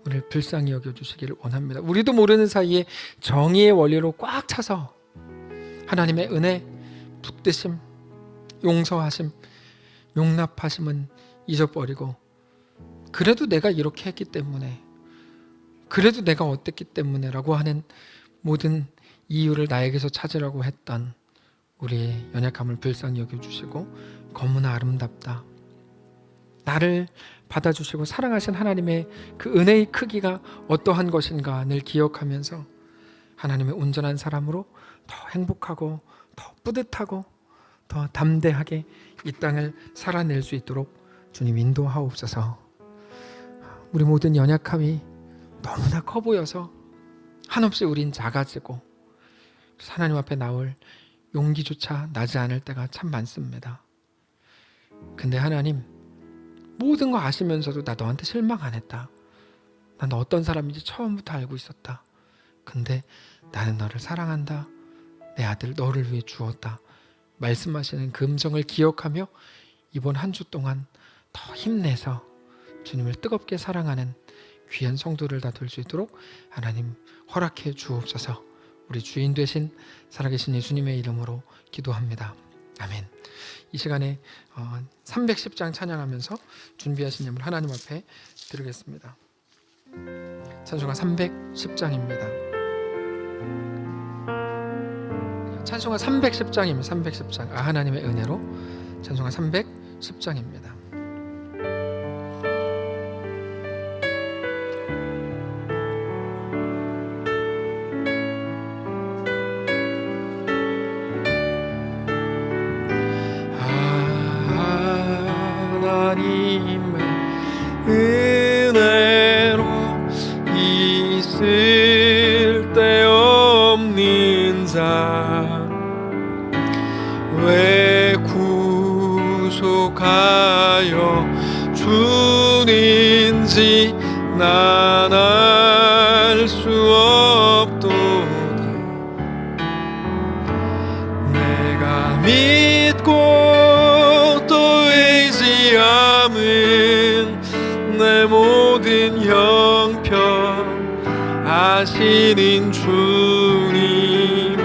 우리를 불쌍히 여겨주시기를 원합니다. 우리도 모르는 사이에 정의의 원리로 꽉 차서 하나님의 은혜, 붙드심, 용서하심, 용납하심은 잊어버리고 그래도 내가 이렇게 했기 때문에 그래도 내가 어땠기 때문에 라고 하는 모든 이유를 나에게서 찾으라고 했던 우리의 연약함을 불쌍히 여겨주시고 너무나 아름답다. 나를 받아주시고 사랑하신 하나님의 그 은혜의 크기가 어떠한 것인가 늘 기억하면서 하나님의 온전한 사람으로 더 행복하고 더 뿌듯하고 더 담대하게 이 땅을 살아낼 수 있도록 주님 인도하옵소서. 우리 모든 연약함이 너무나 커 보여서 한없이 우린 작아지고 하나님 앞에 나올 용기조차 나지 않을 때가 참 많습니다. 근데 하나님 모든 거 아시면서도 나 너한테 실망 안 했다. 난 너 어떤 사람인지 처음부터 알고 있었다. 근데 나는 너를 사랑한다. 내 아들 너를 위해 주었다. 말씀하시는 그 음성을 기억하며 이번 한 주 동안 더 힘내서 주님을 뜨겁게 사랑하는 귀한 성도를 다 될 수 있도록 하나님 허락해 주옵소서. 우리 주인 되신 살아계신 예수님의 이름으로 기도합니다. 아멘. 이 시간에 310장 찬양하면서 준비하신 예물 하나님 앞에 드리겠습니다. 찬송가 310장입니다. 찬송가 310장입니다. 310장. 하나님의 은혜로. 찬송가 310장입니다. 하나님의 은혜로 있을 데 없는 자 왜 구속하여 주는지 난 알 수 없도다. 내가 믿고 또 의지함은 내 모든 형편 아시는 주님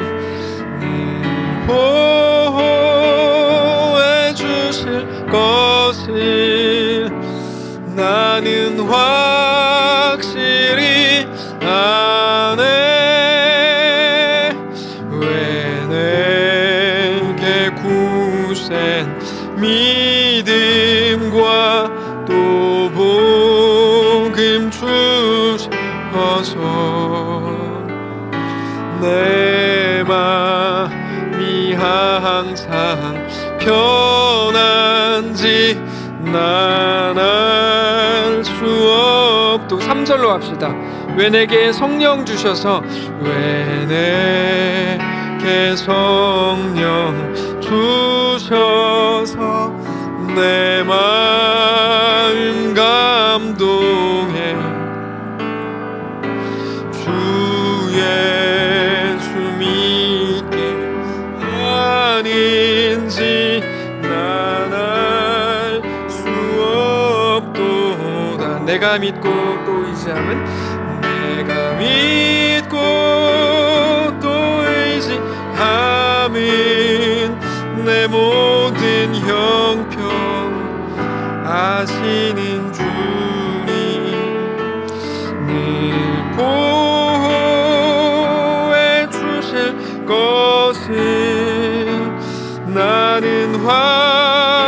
보호해 주실 것을 나는 확실히 아네. 왜 내게 굳센 믿음과 또 복음 주셔서 내 마음이 항상 편한지 난 알 수 없도. 3절로 합시다. 왜 내게 성령 주셔서 왜 내게 성령 주셔서 내 마음 감동해 주 예수 믿게 아닌지 난 알 수 없도다. 내가 믿고 또 의지함은 내가 믿고 또 의지함은 내 모든 형편 아시는 주님 늘 보호해 주실 것을 나는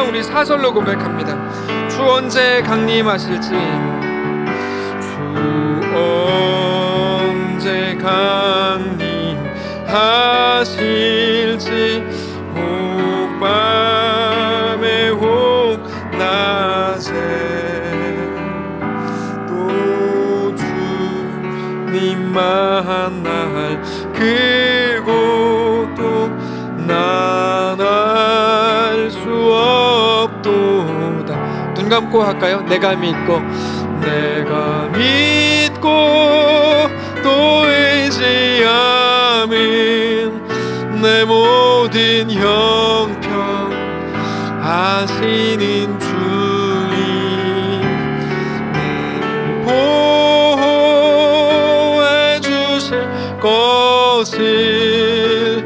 우리 4절로 고백합니다. 주 언제 강림하실지 주 언제 강림하실지 혹 밤에 혹 낮에 또 주님 만날 그곳도 난 알 수 없도다. 눈 감고 할까요? 내가 믿고 또 의지함은 내 모든 형편 아시는 주님 늘 보호해 주실 것을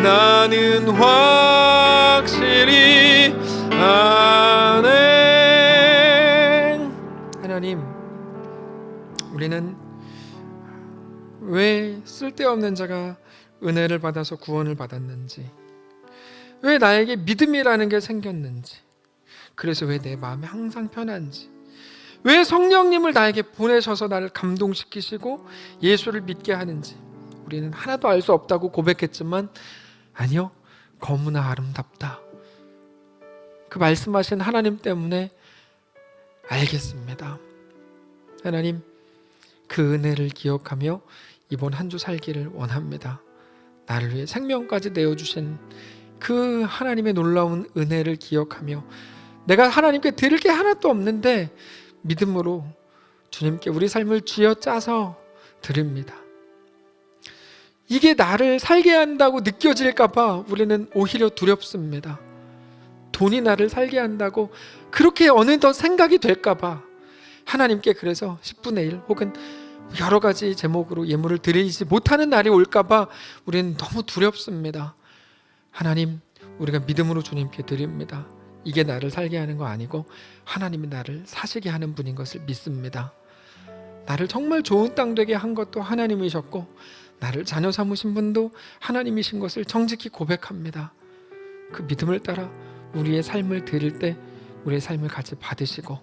나는 확실히 아네. 하나님, 우리는 왜 쓸데없는 자가 은혜를 받아서 구원을 받았는지, 왜 나에게 믿음이라는 게 생겼는지, 그래서 왜 내 마음이 항상 편한지, 왜 성령님을 나에게 보내셔서 나를 감동시키시고 예수를 믿게 하는지 우리는 하나도 알 수 없다고 고백했지만 아니요, 너무나 아름답다. 그 말씀하신 하나님 때문에 알겠습니다. 하나님, 그 은혜를 기억하며 이번 한 주 살기를 원합니다. 나를 위해 생명까지 내어주신 그 하나님의 놀라운 은혜를 기억하며 내가 하나님께 드릴 게 하나도 없는데 믿음으로 주님께 우리 삶을 쥐어짜서 드립니다. 이게 나를 살게 한다고 느껴질까 봐 우리는 오히려 두렵습니다. 돈이 나를 살게 한다고 그렇게 어느덧 생각이 될까 봐 하나님께 그래서 10분의 1 혹은 여러 가지 제목으로 예물을 드리지 못하는 날이 올까 봐 우리는 너무 두렵습니다. 하나님, 우리가 믿음으로 주님께 드립니다. 이게 나를 살게 하는 거 아니고 하나님이 나를 사시게 하는 분인 것을 믿습니다. 나를 정말 좋은 땅 되게 한 것도 하나님이셨고 나를 자녀 삼으신 분도 하나님이신 것을 정직히 고백합니다. 그 믿음을 따라 우리의 삶을 드릴 때 우리의 삶을 같이 받으시고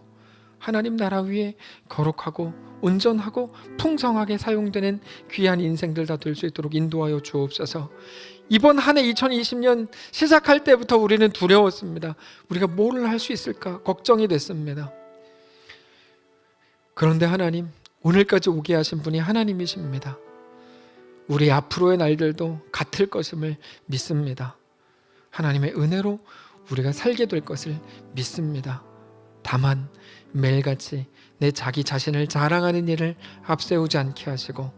하나님 나라 위에 거룩하고 온전하고 풍성하게 사용되는 귀한 인생들 다 될 수 있도록 인도하여 주옵소서. 이번 한 해 2020년 시작할 때부터 우리는 두려웠습니다. 우리가 뭘 할 수 있을까 걱정이 됐습니다. 그런데 하나님, 오늘까지 오게 하신 분이 하나님이십니다. 우리 앞으로의 날들도 같을 것임을 믿습니다. 하나님의 은혜로 우리가 살게 될 것을 믿습니다. 다만 매일같이 내 자기 자신을 자랑하는 일을 앞세우지 않게 하시고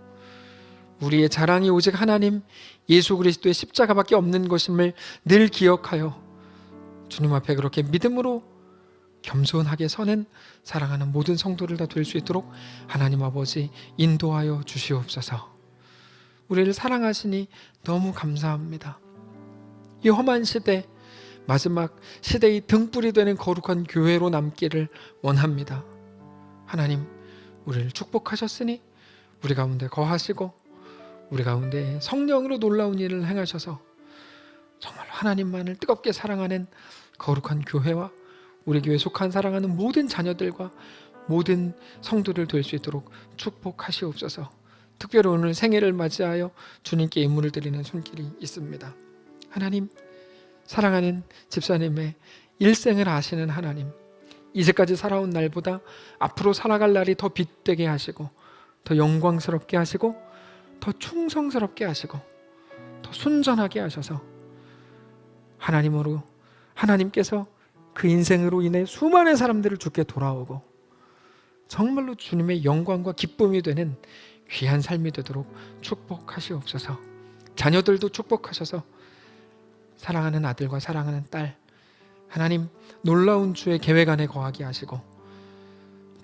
우리의 자랑이 오직 하나님 예수 그리스도의 십자가밖에 없는 것임을 늘 기억하여 주님 앞에 그렇게 믿음으로 겸손하게 서는 사랑하는 모든 성도들 다 될 수 있도록 하나님 아버지 인도하여 주시옵소서. 우리를 사랑하시니 너무 감사합니다. 이 험한 시대, 마지막 시대의 등불이 되는 거룩한 교회로 남기를 원합니다. 하나님, 우리를 축복하셨으니 우리 가운데 거하시고 우리 가운데 성령으로 놀라운 일을 행하셔서 정말 하나님만을 뜨겁게 사랑하는 거룩한 교회와 우리 교회에 속한 사랑하는 모든 자녀들과 모든 성도들 될 수 있도록 축복하시옵소서. 특별히 오늘 생일을 맞이하여 주님께 인물을 드리는 손길이 있습니다. 하나님, 사랑하는 집사님의 일생을 아시는 하나님, 이제까지 살아온 날보다 앞으로 살아갈 날이 더 빛되게 하시고 더 영광스럽게 하시고 더 충성스럽게 하시고 더 순전하게 하셔서 하나님으로 하나님께서 그 인생으로 인해 수많은 사람들을 주께 돌아오고 정말로 주님의 영광과 기쁨이 되는 귀한 삶이 되도록 축복하시옵소서. 자녀들도 축복하셔서 사랑하는 아들과 사랑하는 딸, 하나님 놀라운 주의 계획 안에 거하게 하시고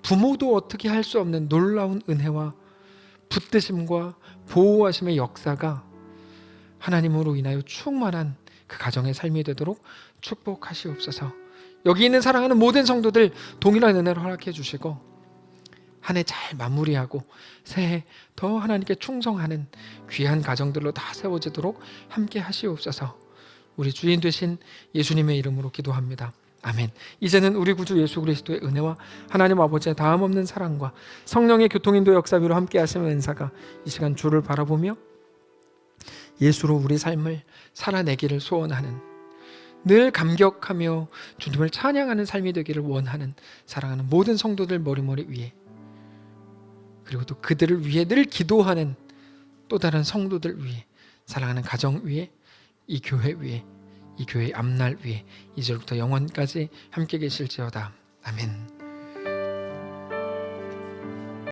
부모도 어떻게 할 수 없는 놀라운 은혜와 붙드심과 보호하심의 역사가 하나님으로 인하여 충만한 그 가정의 삶이 되도록 축복하시옵소서. 여기 있는 사랑하는 모든 성도들 동일한 은혜로 허락해 주시고 한 해 잘 마무리하고 새해 더 하나님께 충성하는 귀한 가정들로 다 세워지도록 함께 하시옵소서. 우리 주인 되신 예수님의 이름으로 기도합니다. 아멘. 이제는 우리 구주 예수 그리스도의 은혜와 하나님 아버지의 다음 없는 사랑과 성령의 교통인도 역사 위로 함께 하시는 은사가 이 시간 주를 바라보며 예수로 우리 삶을 살아내기를 소원하는, 늘 감격하며 주님을 찬양하는 삶이 되기를 원하는 사랑하는 모든 성도들 머리머리 위에, 그리고 또 그들을 위해 늘 기도하는 또 다른 성도들 위해, 사랑하는 가정 위에, 이 교회 위에, 이 교회의 앞날 위에 이제부터 영원까지 함께 계실지어다. 아멘.